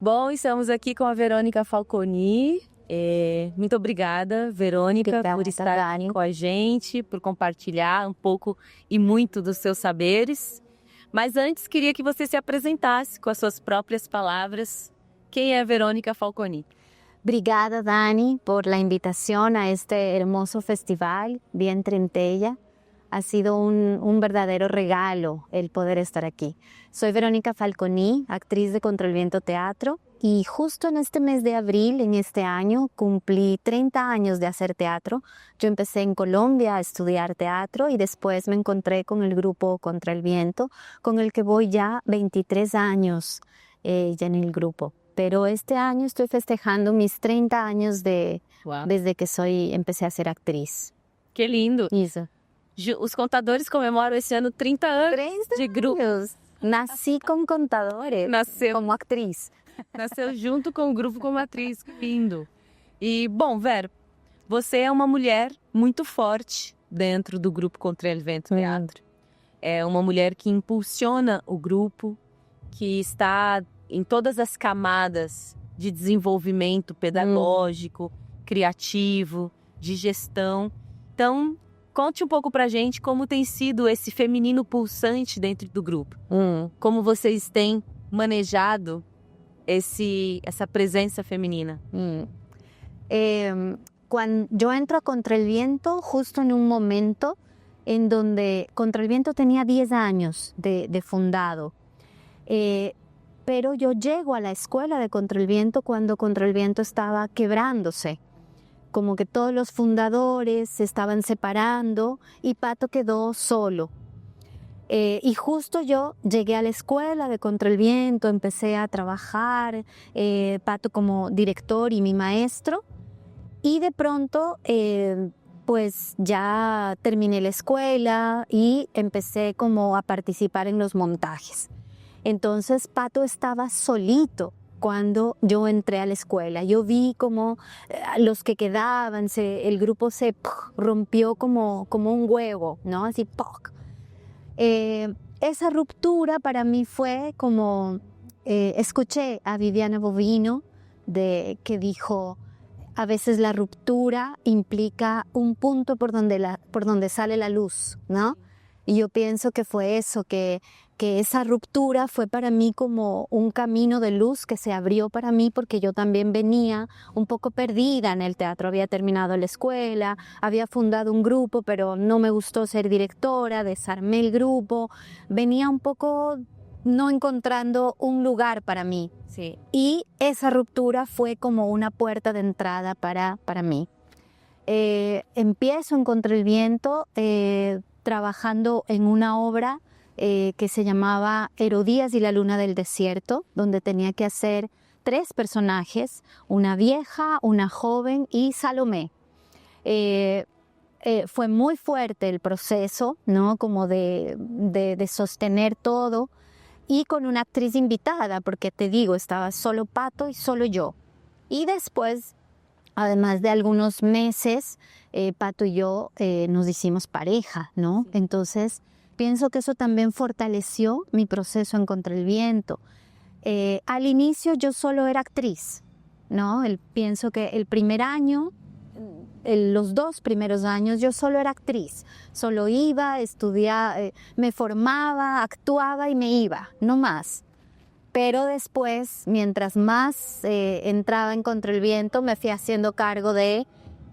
Bom, estamos aqui com a Verônica Falconi. Muito obrigada, Verônica, por estar aqui com a gente, por compartilhar um pouco e muito dos seus saberes. Mas antes, queria que você se apresentasse com as suas próprias palavras. Quem é Verônica Falconi? Obrigada, Dani, por la invitación a este hermoso festival, Vientre en Tella. Ha sido un verdadero regalo el poder estar aquí. Soy Verónica Falconi, actriz de Contra el Viento Teatro, y justo en este mes de abril, en este año, cumplí 30 años de hacer teatro. Yo empecé en Colombia a estudiar teatro y después me encontré con el grupo Contra el Viento, con el que voy ya 23 años ya en el grupo. Pero este año estoy festejando mis 30 años desde que empecé a ser actriz. Que lindo! Isso. Os contadores comemoram esse ano 30 anos 30 de grupo. años. Nací con contadores, Nasceu. como actriz. Nasceu junto com o grupo como atriz, que lindo. E, bom, Ver, você é uma mulher muito forte dentro do grupo Contra el Viento Teatro. É uma mulher que impulsiona o grupo, que está em todas as camadas de desenvolvimento pedagógico, criativo, de gestão. Então, conte um pouco pra gente como tem sido esse feminino pulsante dentro do grupo. Como vocês têm manejado essa presença femenina. Cuando yo entro a Contra el Viento justo en un momento en donde Contra el Viento tenía 10 años de fundado. Pero yo llego a la escuela de Contra el Viento cuando Contra el Viento estaba quebrándose. Como que todos los fundadores se estaban separando y Pato quedó solo. Y justo yo llegué a la escuela de Contra el Viento, empecé a trabajar, Pato como director y mi maestro, y de pronto pues ya terminé la escuela y empecé como a participar en los montajes. Entonces Pato estaba solito cuando yo entré a la escuela. Yo vi como los que quedaban, el grupo se rompió como un huevo, ¿no? Así, ¡poc! Esa ruptura para mí fue como, escuché a Viviana Bovino que dijo, a veces la ruptura implica un punto por donde sale la luz, ¿no? Y yo pienso que fue eso, que esa ruptura fue para mí como un camino de luz que se abrió para mí porque yo también venía un poco perdida en el teatro. Había terminado la escuela, había fundado un grupo, pero no me gustó ser directora, desarmé el grupo. Venía un poco no encontrando un lugar para mí. Sí. Y esa ruptura fue como una puerta de entrada para mí. Empiezo en Contra el Viento trabajando en una obra que se llamaba Herodías y la Luna del Desierto, donde tenía que hacer 3 personajes, una vieja, una joven y Salomé. Fue muy fuerte el proceso, ¿no? Como de sostener todo, y con una actriz invitada, porque te digo, estaba solo Pato y solo yo. Y después, además de algunos meses, Pato y yo nos hicimos pareja, ¿no? Entonces, pienso que eso también fortaleció mi proceso en Contra el Viento. Al inicio yo solo era actriz, ¿no? Pienso que el primer año, los 2 primeros años, yo solo era actriz. Solo iba, estudiaba, me formaba, actuaba y me iba, no más. Pero después, mientras más entraba en Contra el Viento, me fui haciendo cargo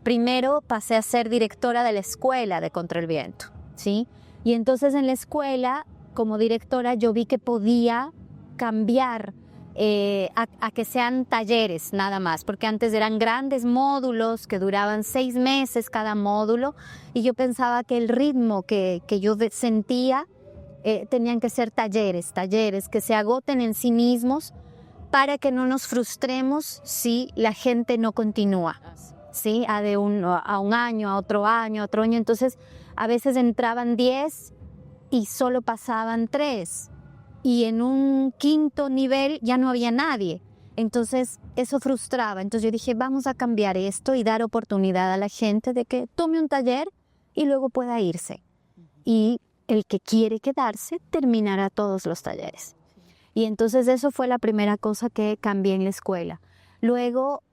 primero pasé a ser directora de la escuela de Contra el Viento, ¿sí? Y entonces en la escuela, como directora, yo vi que podía cambiar a que sean talleres nada más, porque antes eran grandes módulos que duraban 6 meses cada módulo, y yo pensaba que el ritmo que yo sentía tenían que ser talleres que se agoten en sí mismos para que no nos frustremos si la gente no continúa, ¿sí? A un año, a otro año, a otro año. Entonces a veces entraban 10 y solo pasaban 3, y en un 5.º nivel ya no había nadie. Entonces eso frustraba. Entonces yo dije, vamos a cambiar esto y dar oportunidad a la gente de que tome un taller y luego pueda irse. Y el que quiere quedarse terminará todos los talleres. Y entonces eso fue la primera cosa que cambié en la escuela. Luego,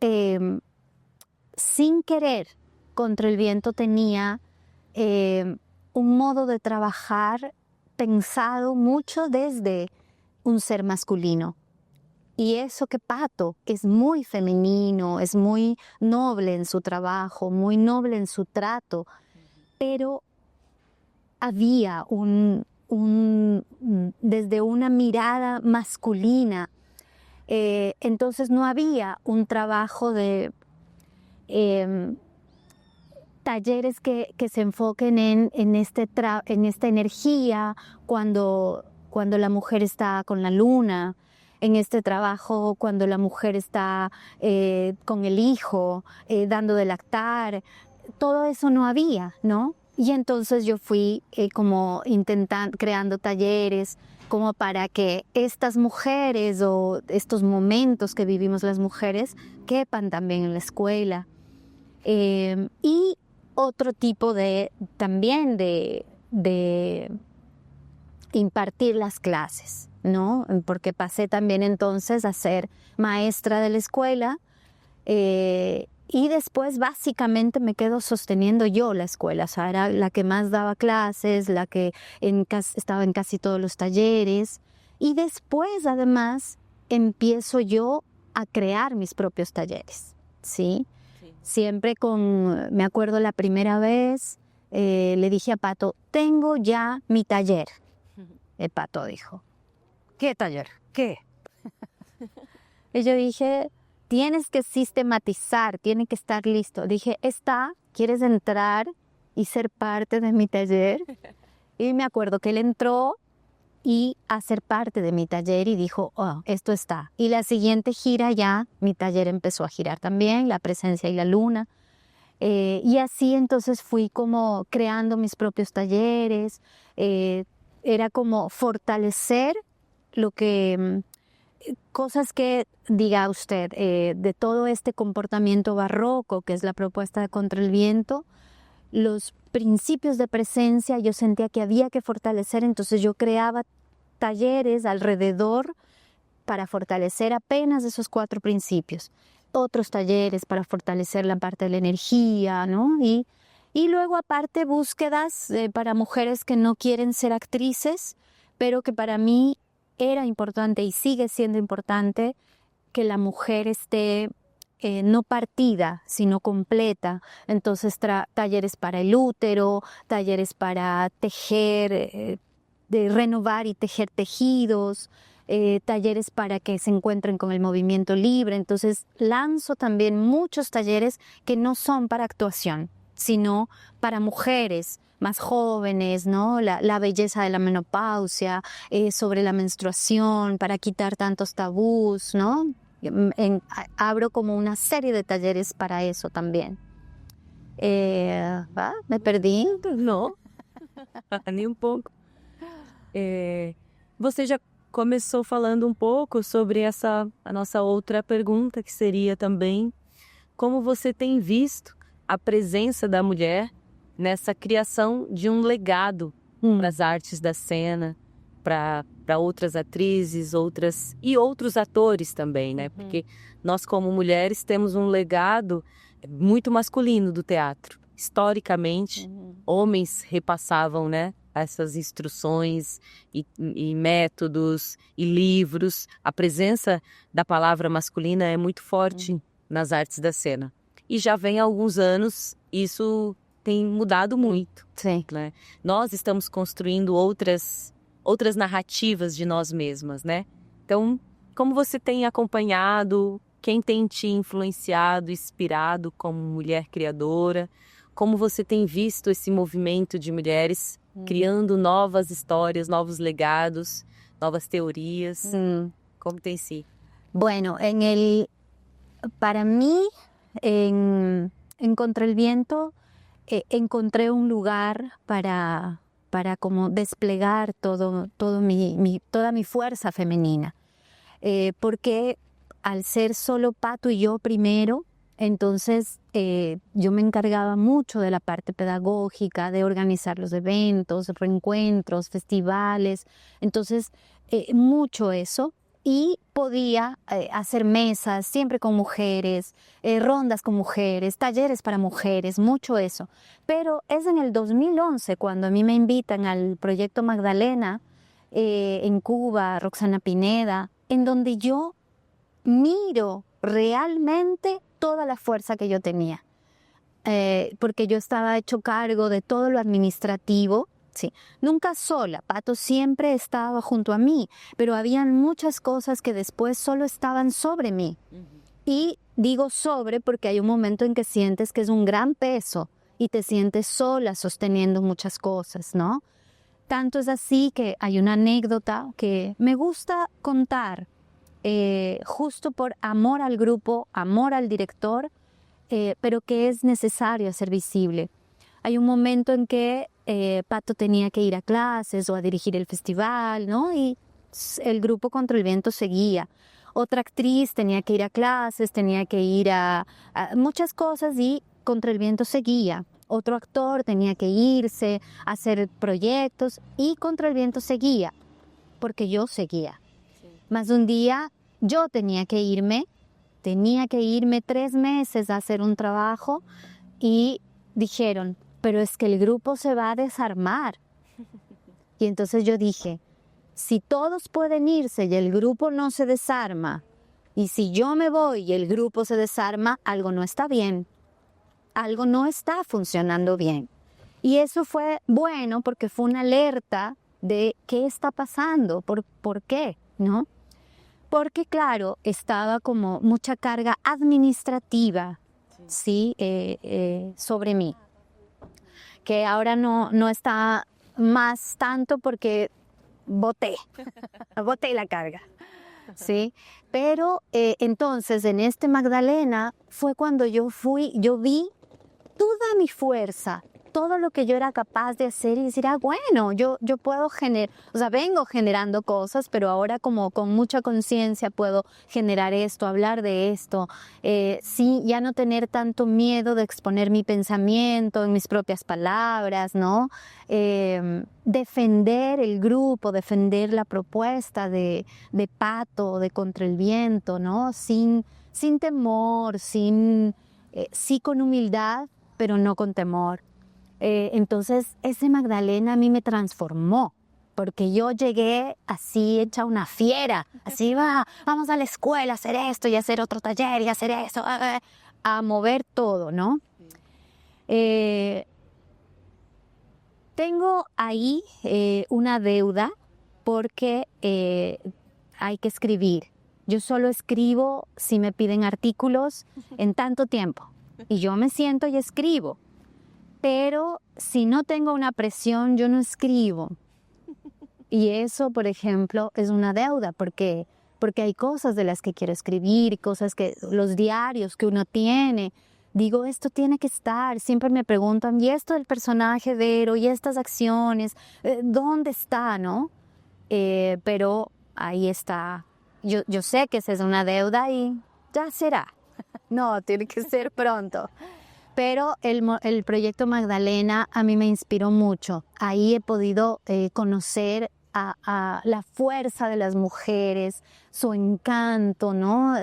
sin querer, Contra el Viento tenía un modo de trabajar pensado mucho desde un ser masculino. Y eso que Pato es muy femenino, es muy noble en su trabajo, muy noble en su trato, pero había desde una mirada masculina, entonces no había un trabajo de talleres que se enfoquen en esta energía cuando la mujer está con la luna, en este trabajo cuando la mujer está con el hijo, dando de lactar. Todo eso no había, ¿no? Y entonces yo fui como creando talleres como para que estas mujeres o estos momentos que vivimos las mujeres quepan también en la escuela. Y otro tipo también de impartir las clases, ¿no? Porque pasé también entonces a ser maestra de la escuela y después básicamente me quedo sosteniendo yo la escuela, o sea, era la que más daba clases, la que estaba en casi todos los talleres, y después además empiezo yo a crear mis propios talleres, ¿sí? Siempre me acuerdo la primera vez, le dije a Pato, tengo ya mi taller. El Pato dijo, ¿qué taller? ¿Qué? Y yo dije, tienes que sistematizar, tiene que estar listo. Dije, ¿quieres entrar y ser parte de mi taller? Y me acuerdo que él entró y a ser parte de mi taller y dijo, oh, esto está. Y la siguiente gira ya, mi taller empezó a girar también, la presencia y la luna. Y así entonces fui como creando mis propios talleres. Era como fortalecer cosas que diga usted, de todo este comportamiento barroco, que es la propuesta de Contra el Viento, los principios de presencia yo sentía que había que fortalecer, entonces yo creaba talleres alrededor para fortalecer apenas esos 4 principios, otros talleres para fortalecer la parte de la energía, ¿no? Y luego aparte búsquedas para mujeres que no quieren ser actrices, pero que para mí era importante y sigue siendo importante que la mujer esté no partida, sino completa. Entonces talleres para el útero, talleres para tejer, de renovar y tejer tejidos, talleres para que se encuentren con el movimiento libre. Entonces lanzo también muchos talleres que no son para actuación, sino para mujeres más jóvenes, ¿no? La belleza de la menopausia, sobre la menstruación, para quitar tantos tabús, ¿no? Abro como una serie de talleres para eso também. ¿Me perdí? Não, nem um pouco. Você já começou falando um pouco sobre a nossa outra pergunta, que seria também como você tem visto a presença da mulher nessa criação de um legado para as artes da cena, para outras atrizes, outros atores também, né? Porque nós, como mulheres, temos um legado muito masculino do teatro. Historicamente, homens repassavam, né, essas instruções e métodos e livros. A presença da palavra masculina é muito forte nas artes da cena. E já vem há alguns anos, isso tem mudado muito. Sim. Né? Nós estamos construindo outras narrativas de nós mesmas, né? Então, como você tem acompanhado, quem tem te influenciado, inspirado como mulher criadora, como você tem visto esse movimento de mulheres criando novas histórias, novos legados, novas teorias, como tem sido? Bueno, para mí, en Contra el Viento, encontré un lugar para como desplegar toda mi fuerza femenina. Porque al ser solo Pato y yo primero, entonces yo me encargaba mucho de la parte pedagógica, de organizar los eventos, reencuentros, festivales. Entonces mucho eso. Y podía hacer mesas siempre con mujeres, rondas con mujeres, talleres para mujeres, mucho eso. Pero es en el 2011 cuando a mí me invitan al proyecto Magdalena en Cuba, Roxana Pineda, en donde yo miro realmente toda la fuerza que yo tenía. Porque yo estaba hecho cargo de todo lo administrativo. Sí, nunca sola, Pato siempre estaba junto a mí, pero habían muchas cosas que después solo estaban sobre mí. Y digo sobre porque hay un momento en que sientes que es un gran peso y te sientes sola sosteniendo muchas cosas, ¿no? Tanto es así que hay una anécdota que me gusta contar, justo por amor al grupo, amor al director, pero que es necesario hacer visible. Hay un momento en que Pato tenía que ir a clases o a dirigir el festival, ¿no? Y el grupo Contra el Viento seguía. Otra actriz tenía que ir a clases, tenía que ir a muchas cosas y Contra el Viento seguía. Otro actor tenía que irse a hacer proyectos y Contra el Viento seguía, porque yo seguía. Sí. Más un día yo tenía que irme 3 meses a hacer un trabajo y dijeron, pero es que el grupo se va a desarmar. Y entonces yo dije, si todos pueden irse y el grupo no se desarma, y si yo me voy y el grupo se desarma, algo no está bien, algo no está funcionando bien. Y eso fue bueno porque fue una alerta de qué está pasando, por qué, ¿no? Porque claro, estaba como mucha carga administrativa, ¿sí? Sobre mí. Que ahora no está más tanto porque boté la carga, ¿sí? Pero entonces en este Magdalena fue cuando yo vi toda mi fuerza, todo lo que yo era capaz de hacer y decir, bueno, yo puedo vengo generando cosas, pero ahora como con mucha conciencia puedo generar esto, hablar de esto, sí, ya no tener tanto miedo de exponer mi pensamiento en mis propias palabras, ¿no? Defender el grupo, defender la propuesta de Pato, de Contra el Viento, ¿no? Sin temor, sí con humildad, pero no con temor. Entonces ese Magdalena a mí me transformó, porque yo llegué así hecha una fiera, así vamos a la escuela a hacer esto y hacer otro taller y hacer eso, a mover todo, ¿no? Tengo ahí una deuda porque hay que escribir. Yo solo escribo si me piden artículos en tanto tiempo y yo me siento y escribo. Pero si no tengo una presión, yo no escribo. Y eso, por ejemplo, es una deuda, porque hay cosas de las que quiero escribir, cosas los diarios que uno tiene. Digo, esto tiene que estar. Siempre me preguntan, ¿y esto del personaje de Ero? ¿Y estas acciones? ¿Dónde está, no? Pero ahí está. Yo sé que esa es una deuda y ya será. No, tiene que ser pronto. Pero el proyecto Magdalena a mí me inspiró mucho. Ahí he podido conocer a la fuerza de las mujeres, su encanto, ¿no?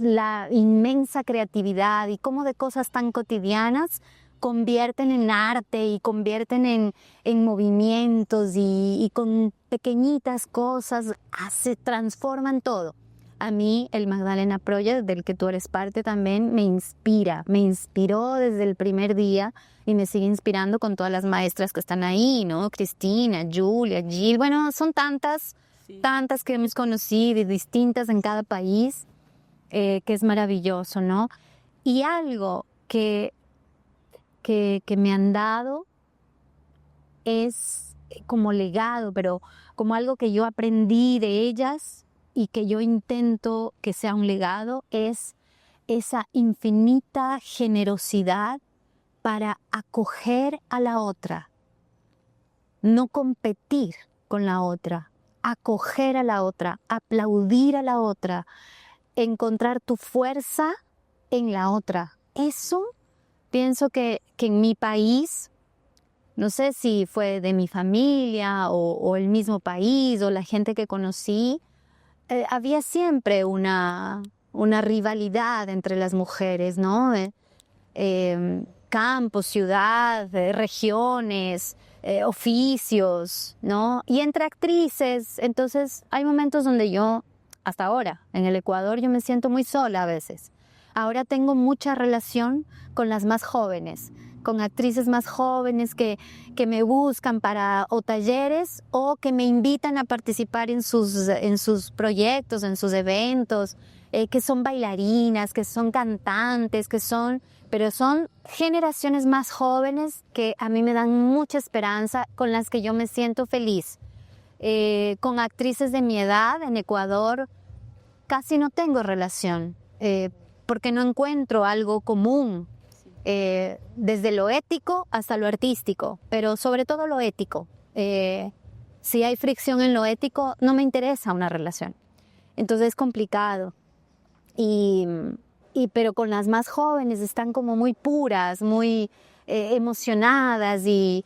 La inmensa creatividad y cómo de cosas tan cotidianas convierten en arte y convierten en movimientos y con pequeñitas cosas se transforman todo. A mí el Magdalena Project, del que tú eres parte también, me inspiró desde el primer día y me sigue inspirando con todas las maestras que están ahí, ¿no? Cristina, Julia, Jill, bueno, son tantas que hemos conocido y distintas en cada país, que es maravilloso, ¿no? Y algo que me han dado es como legado, pero como algo que yo aprendí de ellas y que yo intento que sea un legado, es esa infinita generosidad para acoger a la otra, no competir con la otra, acoger a la otra, aplaudir a la otra, encontrar tu fuerza en la otra. Eso pienso que en mi país no sé si fue de mi familia o el mismo país o la gente que conocí, había siempre una rivalidad entre las mujeres, ¿no? Campos, ciudad, regiones, oficios, ¿no? Y entre actrices. Entonces hay momentos donde yo, hasta ahora, en el Ecuador, yo me siento muy sola a veces. Ahora tengo mucha relación con las más jóvenes, con actrices más jóvenes que me buscan para o talleres o que me invitan a participar en sus proyectos, en sus eventos, que son bailarinas, que son cantantes, pero son generaciones más jóvenes que a mí me dan mucha esperanza, con las que yo me siento feliz. Con actrices de mi edad en Ecuador casi no tengo relación, porque no encuentro algo común, desde lo ético hasta lo artístico, pero sobre todo lo ético. Si hay fricción en lo ético, no me interesa una relación. Entonces es complicado. Pero con las más jóvenes están como muy puras, muy emocionadas y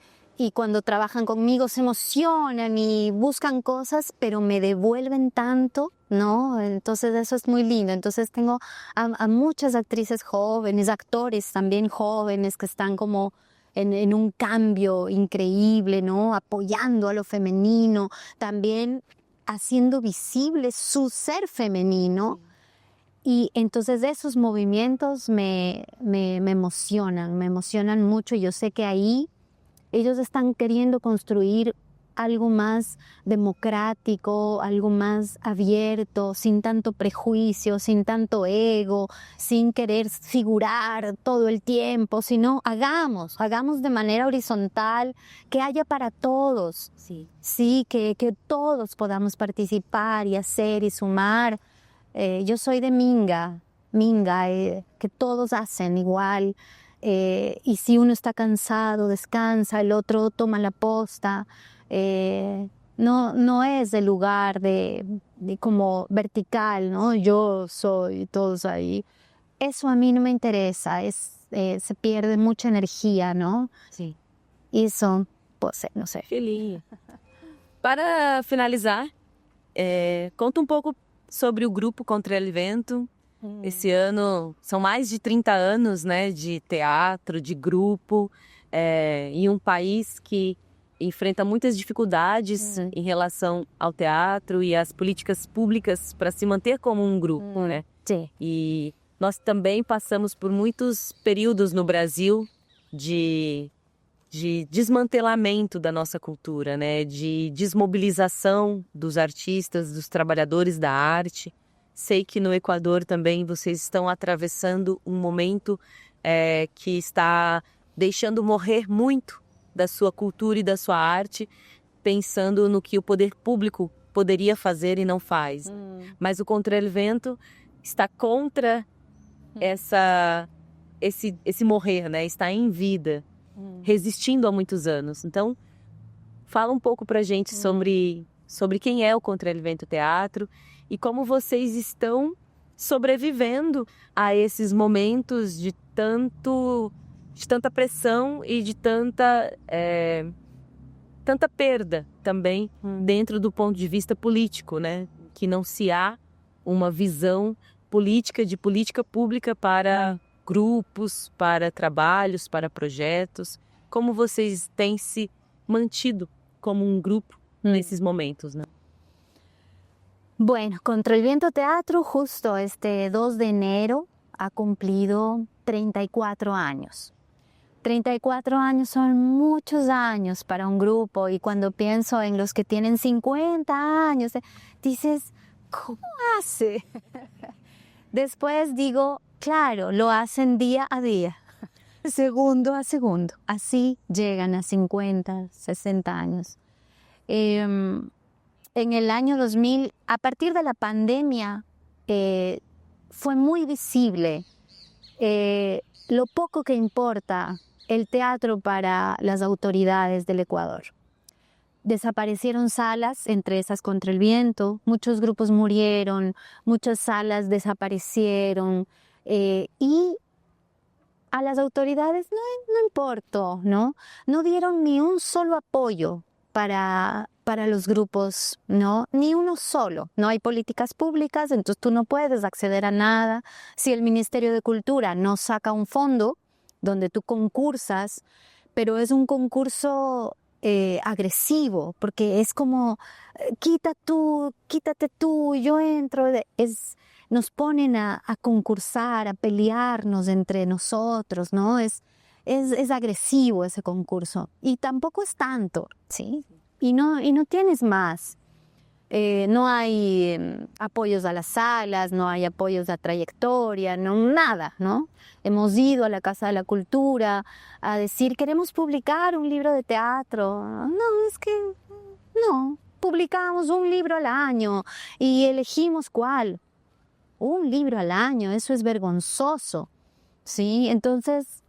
cuando trabajan conmigo se emocionan y buscan cosas, pero me devuelven tanto, ¿no? Entonces eso es muy lindo. Entonces tengo a muchas actrices jóvenes, actores también jóvenes que están como en un cambio increíble, ¿no? Apoyando a lo femenino, también haciendo visible su ser femenino. Y entonces esos movimientos me emocionan mucho. Yo sé que ahí ellos están queriendo construir algo más democrático, algo más abierto, sin tanto prejuicio, sin tanto ego, sin querer figurar todo el tiempo, sino hagamos de manera horizontal, que haya para todos, sí, que todos podamos participar y hacer y sumar. Yo soy de Minga, que todos hacen igual. Y si uno está cansado, descansa, el otro toma la posta. No es del lugar de como vertical, ¿no? Yo soy, todos ahí. Eso a mí no me interesa, se pierde mucha energía, ¿no? Sí. Eso, pues, no sé. Que lindo. Para finalizar, conta um pouco sobre o Grupo Contra el Vento. Esse ano são mais de 30 anos, né, de teatro, de grupo, em um país que enfrenta muitas dificuldades em relação ao teatro e às políticas públicas para se manter como um grupo, né? Sim. E nós também passamos por muitos períodos no Brasil de desmantelamento da nossa cultura, né? De desmobilização dos artistas, dos trabalhadores da arte. Sei que no Equador também vocês estão atravessando um momento que está deixando morrer muito da sua cultura e da sua arte, pensando no que o poder público poderia fazer e não faz. Mas o Contra el Vento está contra esse morrer, né? Está em vida, resistindo há muitos anos. Então, fala um pouco pra gente sobre quem é o Contra el Vento Teatro e como vocês estão sobrevivendo a esses momentos de tanta pressão e de tanta perda também dentro do ponto de vista político, né? Que não se há uma visão política, de política pública para grupos, para trabalhos, para projetos. Como vocês têm se mantido como um grupo nesses momentos, né? Bueno, Contra el Viento Teatro justo este 2 de enero ha cumplido 34 años. 34 años son muchos años para un grupo y cuando pienso en los que tienen 50 años, dices, ¿cómo hace? Después digo, claro, lo hacen día a día, segundo a segundo. Así llegan a 50, 60 años. En el año 2000, a partir de la pandemia, fue muy visible lo poco que importa el teatro para las autoridades del Ecuador. Desaparecieron salas, entre esas Contra el Viento, muchos grupos murieron, muchas salas desaparecieron y a las autoridades no importó, ¿no? No dieron ni un solo apoyo para los grupos, ¿no? Ni uno solo. No hay políticas públicas, entonces tú no puedes acceder a nada. Si el Ministerio de Cultura no saca un fondo donde tú concursas, pero es un concurso agresivo, porque es como, quítate tú, yo entro. Nos ponen a concursar, a pelearnos entre nosotros, ¿no? Es agresivo ese concurso. Y tampoco es tanto, ¿sí? Y no tienes más. No hay apoyos a las salas, no hay apoyos a trayectoria, no, nada, ¿no? Hemos ido a la Casa de la Cultura a decir, queremos publicar un libro de teatro. No, es que no, publicamos un libro al año y elegimos cuál. Un libro al año, eso es vergonzoso, ¿sí? Entonces,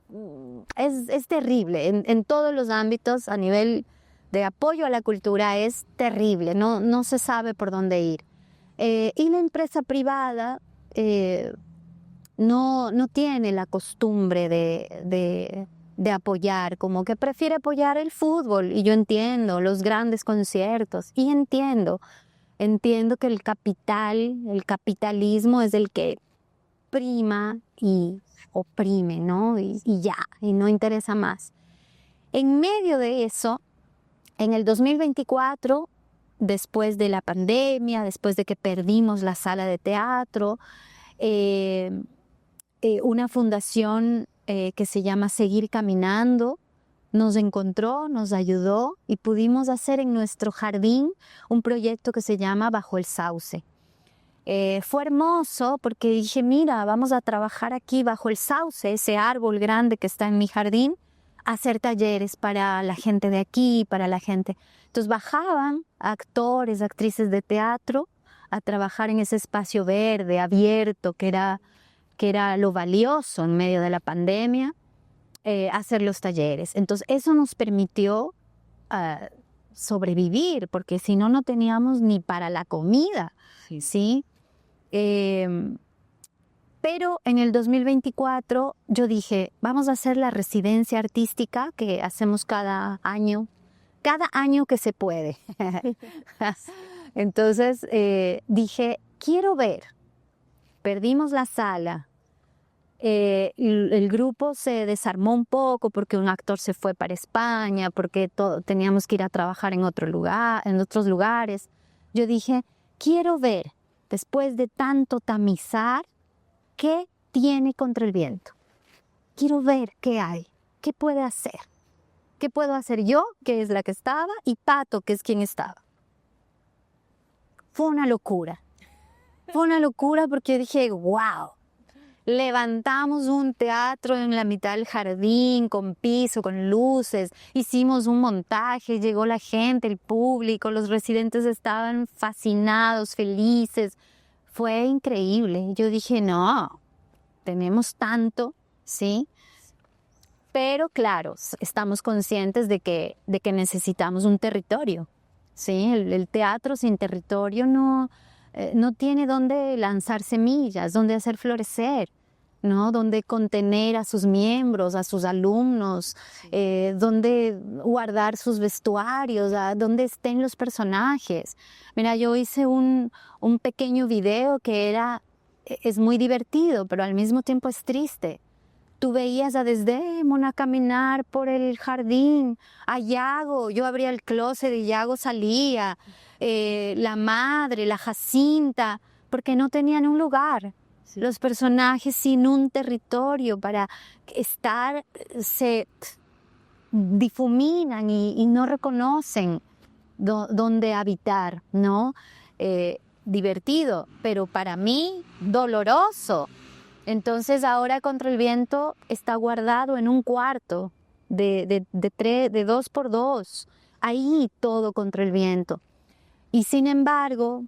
es terrible. En todos los ámbitos, a nivel de apoyo a la cultura, es terrible. No se sabe por dónde ir. Y la empresa privada no tiene la costumbre de apoyar, como que prefiere apoyar el fútbol. Y yo entiendo los grandes conciertos y entiendo que el capitalismo es el que prima y oprime, ¿no? Y ya, y no interesa más. En medio de eso, en el 2024, después de la pandemia, después de que perdimos la sala de teatro, una fundación que se llama Seguir Caminando nos encontró, nos ayudó y pudimos hacer en nuestro jardín un proyecto que se llama Bajo el Sauce. Fue hermoso porque dije, mira, vamos a trabajar aquí bajo el sauce, ese árbol grande que está en mi jardín, a hacer talleres para la gente de aquí, para la gente. Entonces bajaban actores, actrices de teatro a trabajar en ese espacio verde, abierto, que era lo valioso en medio de la pandemia. Hacer los talleres. Entonces eso nos permitió sobrevivir, porque si no, no teníamos ni para la comida, ¿sí? Pero en el 2024 yo dije, vamos a hacer la residencia artística que hacemos cada año que se puede. Entonces dije, quiero ver, perdimos la sala, el grupo se desarmó un poco porque un actor se fue para España, porque teníamos que ir a trabajar en otros lugares. Yo dije, quiero ver, después de tanto tamizar, qué tiene Contra el Viento. Quiero ver qué hay, qué puede hacer. ¿Qué puedo hacer yo, que es la que estaba, y Pato, que es quien estaba? Fue una locura. Fue una locura porque dije, wow. Levantamos un teatro en la mitad del jardín, con piso, con luces, hicimos un montaje, llegó la gente, el público, los residentes estaban fascinados, felices. Fue increíble. Yo dije, no, tenemos tanto, ¿sí? Pero claro, estamos conscientes de que necesitamos un territorio, ¿sí? El teatro sin territorio no tiene dónde lanzar semillas, dónde hacer florecer, ¿no? Dónde contener a sus miembros, a sus alumnos, dónde guardar sus vestuarios, dónde estén los personajes. Mira, yo hice un pequeño video que es muy divertido, pero al mismo tiempo es triste. Tú veías a Desdémona caminar por el jardín, a Yago, yo abría el closet y Yago salía, la madre, la Jacinta, porque no tenían un lugar. Sí. Los personajes sin un territorio para estar, se difuminan y no reconocen dónde habitar, ¿no? Divertido, pero para mí doloroso. Entonces ahora Contra el Viento está guardado en un cuarto de 2x2, ahí todo Contra el Viento. Y sin embargo,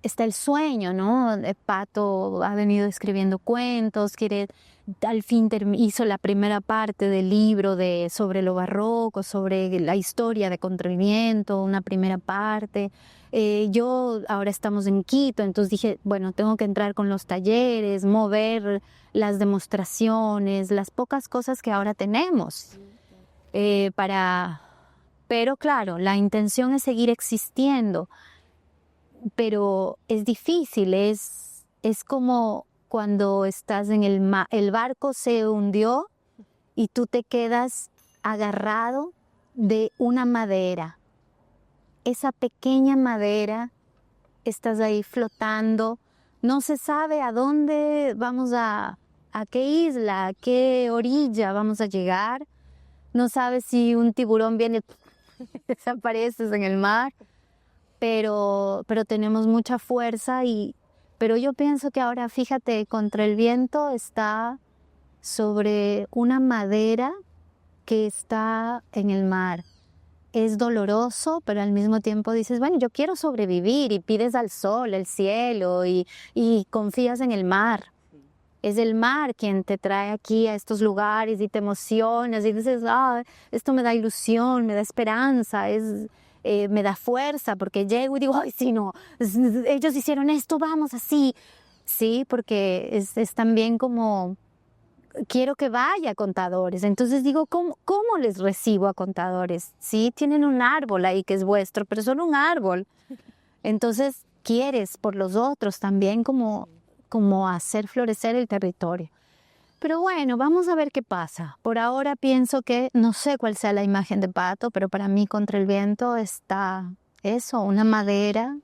está el sueño, ¿no? Pato ha venido escribiendo cuentos, al fin hizo la primera parte del libro sobre lo barroco, sobre la historia de Contralviento, una primera parte. Yo ahora estamos en Quito, entonces dije, bueno, tengo que entrar con los talleres, mover las demostraciones, las pocas cosas que ahora tenemos Pero claro, la intención es seguir existiendo, pero es difícil, es como cuando estás en el barco se hundió y tú te quedas agarrado de una madera. Esa pequeña madera, estás ahí flotando, no se sabe a dónde vamos a qué isla, a qué orilla vamos a llegar, no sabes si un tiburón viene y desapareces en el mar, pero tenemos mucha fuerza pero yo pienso que ahora, fíjate, Contralviento está sobre una madera que está en el mar. Es doloroso, pero al mismo tiempo dices, bueno, yo quiero sobrevivir, y pides al sol, el cielo, y confías en el mar. Es el mar quien te trae aquí a estos lugares y te emocionas y dices, esto me da ilusión, me da esperanza, me da fuerza, porque llego y digo, ay, sí, no, ellos hicieron esto, vamos así. Sí, porque es también como, quiero que vaya a Contadores. Entonces digo, ¿cómo les recibo a Contadores? Sí, tienen un árbol ahí que es vuestro, pero son un árbol. Entonces quieres por los otros también como hacer florecer el territorio. Pero bueno, vamos a ver qué pasa. Por ahora pienso que, no sé cuál sea la imagen de Pato, pero para mí Contralviento está eso, una madera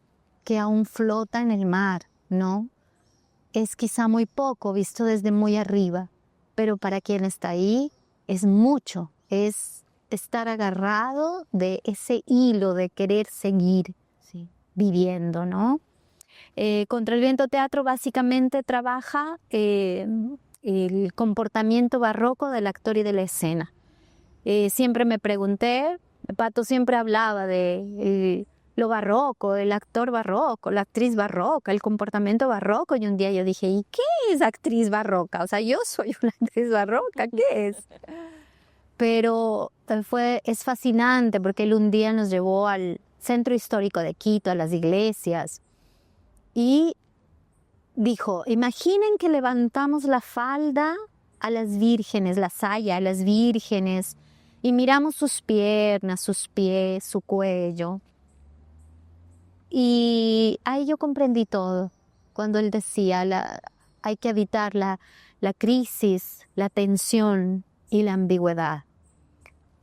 que aún flota en el mar, ¿no? Es quizá muy poco visto desde muy arriba, pero para quien está ahí es mucho, es estar agarrado de ese hilo de querer seguir viviendo, ¿no? Contralviento Teatro básicamente trabaja el comportamiento barroco del actor y de la escena. Siempre me pregunté, Pato siempre hablaba de lo barroco, el actor barroco, la actriz barroca, el comportamiento barroco, y un día yo dije, ¿y qué es actriz barroca? O sea, yo soy una actriz barroca, ¿qué es? Pero es fascinante porque él un día nos llevó al centro histórico de Quito, a las iglesias, y dijo, imaginen que levantamos la falda a las vírgenes, la saya a las vírgenes, y miramos sus piernas, sus pies, su cuello. Y ahí yo comprendí todo, cuando él decía, hay que evitar la crisis, la tensión y la ambigüedad.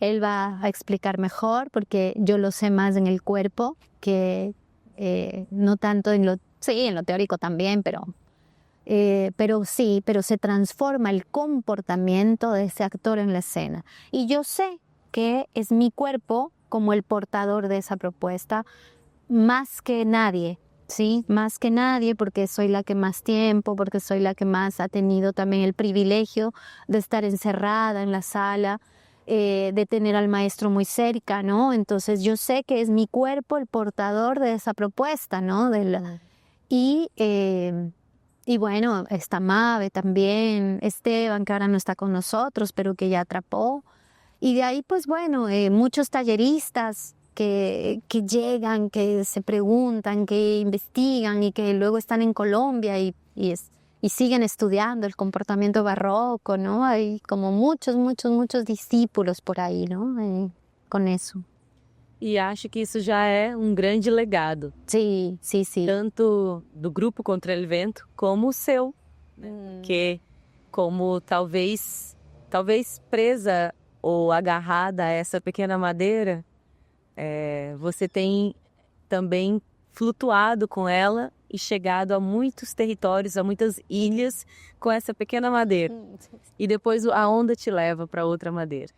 Él va a explicar mejor, porque yo lo sé más en el cuerpo, que no tanto en lo teórico también, pero se transforma el comportamiento de ese actor en la escena. Y yo sé que es mi cuerpo como el portador de esa propuesta, más que nadie, ¿sí? Más que nadie, porque soy la que más tiempo, porque soy la que más ha tenido también el privilegio de estar encerrada en la sala, de tener al maestro muy cerca, ¿no? Entonces yo sé que es mi cuerpo el portador de esa propuesta, ¿no? Y bueno, está Mabe también, Esteban, que ahora no está con nosotros, pero que ya atrapó. Y de ahí, pues bueno, muchos talleristas que llegan, que se preguntan, que investigan y que luego están en Colombia y siguen estudiando el comportamiento barroco, ¿no? Hay como muchos discípulos por ahí, ¿no? Con eso. E acho que isso já é um grande legado. Sim. Tanto do grupo Contralviento como o seu. Que como talvez presa ou agarrada a essa pequena madeira, você tem também flutuado com ela e chegado a muitos territórios, a muitas ilhas com essa pequena madeira. E depois a onda te leva para outra madeira.